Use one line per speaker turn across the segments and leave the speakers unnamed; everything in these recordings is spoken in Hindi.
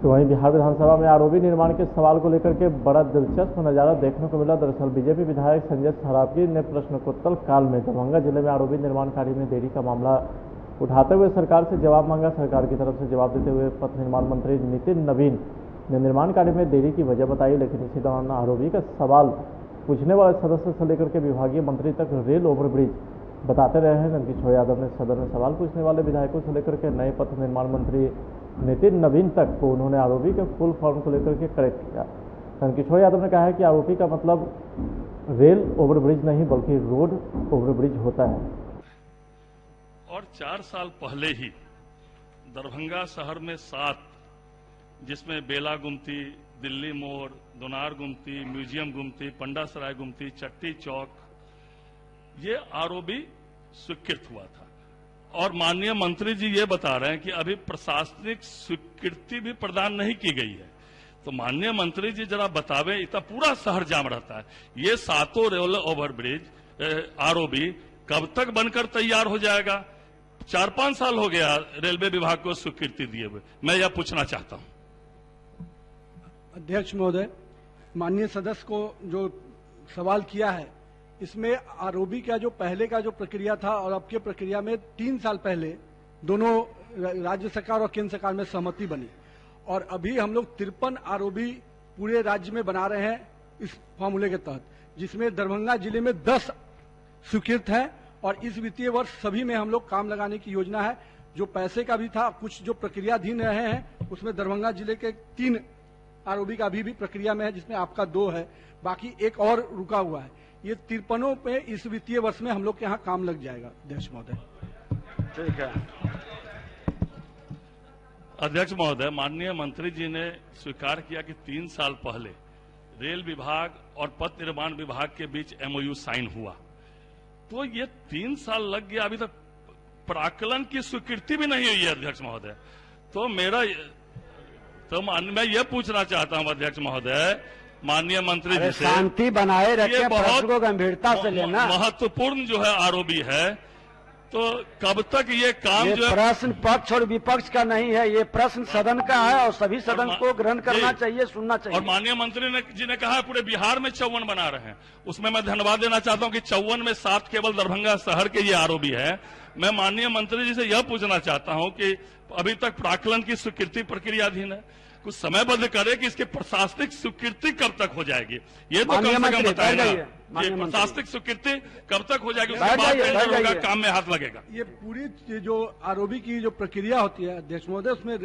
तो वहीं बिहार विधानसभा में आरओबी निर्माण के सवाल को लेकर के बड़ा दिलचस्प नजारा देखने को मिला। दरअसल बीजेपी विधायक संजय सरावगी ने प्रश्नोत्तर काल में दरभंगा जिले में आरओबी निर्माण कार्य में देरी का मामला उठाते हुए सरकार से जवाब मांगा। सरकार की तरफ से जवाब देते हुए पथ निर्माण मंत्री नितिन नवीन ने निर्माण कार्य में देरी की वजह बताई, लेकिन इसी दौरान आरओबी का सवाल पूछने वाले सदस्य से लेकर के विभागीय मंत्री तक रेल ओवरब्रिज बताते रहे हैं। नंदकिशोर यादव ने सदन में सवाल पूछने वाले विधायकों से लेकर के नए पथ निर्माण मंत्री नितिन नवीन तक को उन्होंने आरओबी के फुल फॉर्म को लेकर के करेक्ट किया। नंदकिशोर यादव ने कहा है कि आरओबी का मतलब रेल ओवरब्रिज नहीं बल्कि रोड ओवरब्रिज होता है।
और 4 साल पहले ही दरभंगा शहर में 7, जिसमें बेला गुमती, दिल्ली मोड़, दोनार गुमती, म्यूजियम गुमती, पंडा सराय गुमती, चट्टी चौक, ये आरओबी स्वीकृत हुआ था। और माननीय मंत्री जी ये बता रहे हैं कि अभी प्रशासनिक स्वीकृति भी प्रदान नहीं की गई है। तो माननीय मंत्री जी जरा बतावे, इतना पूरा शहर जाम रहता है, ये 7 रेल ओवरब्रिज आरओबी कब तक बनकर तैयार हो जाएगा? 4-5 साल हो गया रेलवे विभाग को स्वीकृति दिए हुए। मैं यह पूछना चाहता हूं।
अध्यक्ष महोदय, माननीय सदस्य को जो सवाल किया है, इसमें आरओबी का जो पहले का जो प्रक्रिया था और अब के प्रक्रिया में 3 साल पहले दोनों राज्य सरकार और केंद्र सरकार में सहमति बनी और अभी हम लोग 53 आरओबी पूरे राज्य में बना रहे हैं इस फॉर्मूले के तहत, जिसमें दरभंगा जिले में 10 स्वीकृत है और इस वित्तीय वर्ष सभी में हम लोग काम लगाने की योजना है। जो पैसे का भी था, कुछ जो प्रक्रियाधीन रहे हैं, उसमें दरभंगा जिले के 3 आरओबी का अभी भी प्रक्रिया में है, जिसमें आपका 2 है, बाकी एक और रुका हुआ है। ये 53 पे इस वित्तीय वर्ष में हम लोग के यहाँ काम लग जाएगा। अध्यक्ष महोदय।
ठीक है अध्यक्ष महोदय, माननीय मंत्री जी ने स्वीकार किया कि 3 साल पहले रेल विभाग और पथ निर्माण विभाग के बीच एमओयू साइन हुआ, तो ये 3 साल लग गया, अभी तक प्राक्कलन की स्वीकृति भी नहीं हुई है। अध्यक्ष महोदय, तो मैं ये पूछना चाहता हूं अध्यक्ष महोदय, माननीय मंत्री जी से,
शांति बनाए रखें, प्रश्न को गंभीरता से लेना।
महत्वपूर्ण जो है आरओबी है, तो कब तक ये काम जो है?
प्रश्न पक्ष और विपक्ष का नहीं है, ये प्रश्न सदन का है और सभी सदन को ग्रहण करना चाहिए, सुनना चाहिए।
और माननीय मंत्री जी ने कहा है पूरे बिहार में 54 बना रहे हैं। उसमें मैं धन्यवाद देना चाहता हूं कि 54 में 7 केवल दरभंगा शहर के ये आरओबी है। मैं माननीय मंत्री जी से यह पूछना चाहता हूं कि अभी तक प्राक्कलन की स्वीकृति प्रक्रियाधीन है, कुछ समयबद्ध करे कि इसकी प्रशासनिक स्वीकृति कब तक हो जाएगी, ये तो कम से कम बताएगा। ये प्रशासनिक स्वीकृति कब तक हो जाएगी, उसके बाद टेंडर होगा, काम में हाथ लगेगा।
ये पूरी जो आरओबी की जो प्रक्रिया होती है अध्यक्ष महोदय, उसमें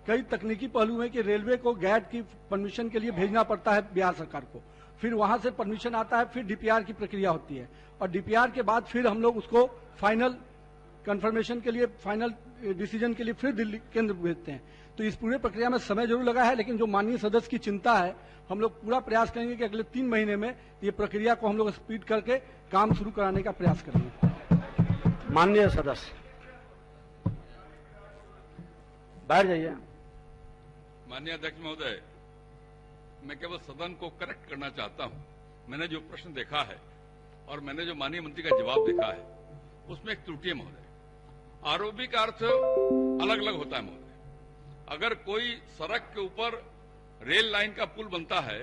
कई तकनीकी पहलू है कि रेलवे को गैट की परमिशन के लिए भेजना पड़ता है बिहार सरकार को, फिर वहां से परमिशन आता है, फिर डीपीआर की प्रक्रिया होती है और डीपीआर के बाद फिर हम लोग उसको फाइनल कंफर्मेशन के लिए, फाइनल डिसीजन के लिए फिर दिल्ली केंद्र भेजते हैं। तो इस पूरे प्रक्रिया में समय जरूर लगा है, लेकिन जो माननीय सदस्य की चिंता है, हम लोग पूरा प्रयास करेंगे कि अगले 3 महीने में ये प्रक्रिया को हम लोग स्पीड करके काम शुरू कराने का प्रयास करेंगे।
माननीय सदस्य बैठ जाइए।
माननीय अध्यक्ष महोदय, मैं केवल सदन को करेक्ट करना चाहता हूं। मैंने जो प्रश्न देखा है और मैंने जो माननीय मंत्री का जवाब देखा है, उसमें एक त्रुटि है महोदय। आरओबी का अर्थ अलग अलग होता है महोदय। अगर कोई सड़क के ऊपर रेल लाइन का पुल बनता है,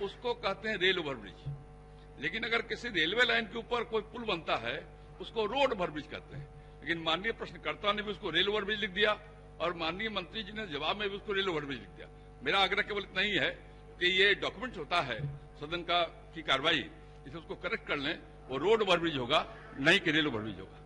उसको कहते हैं रेल ओवरब्रिज। लेकिन अगर किसी रेलवे लाइन के ऊपर कोई पुल बनता है, उसको रोड ओवरब्रिज कहते हैं। लेकिन माननीय प्रश्नकर्ता ने भी उसको रेल ओवरब्रिज लिख दिया और माननीय मंत्री जी ने जवाब में भी उसको रेल ओवरब्रिज लिख दिया। मेरा आग्रह केवल इतना ही है कि ये डॉक्यूमेंट होता है सदन की कार्रवाई, इसे उसको करेक्ट कर लें, वो रोड ओवरब्रिज होगा, नहीं कि रेल ओवरब्रिज होगा।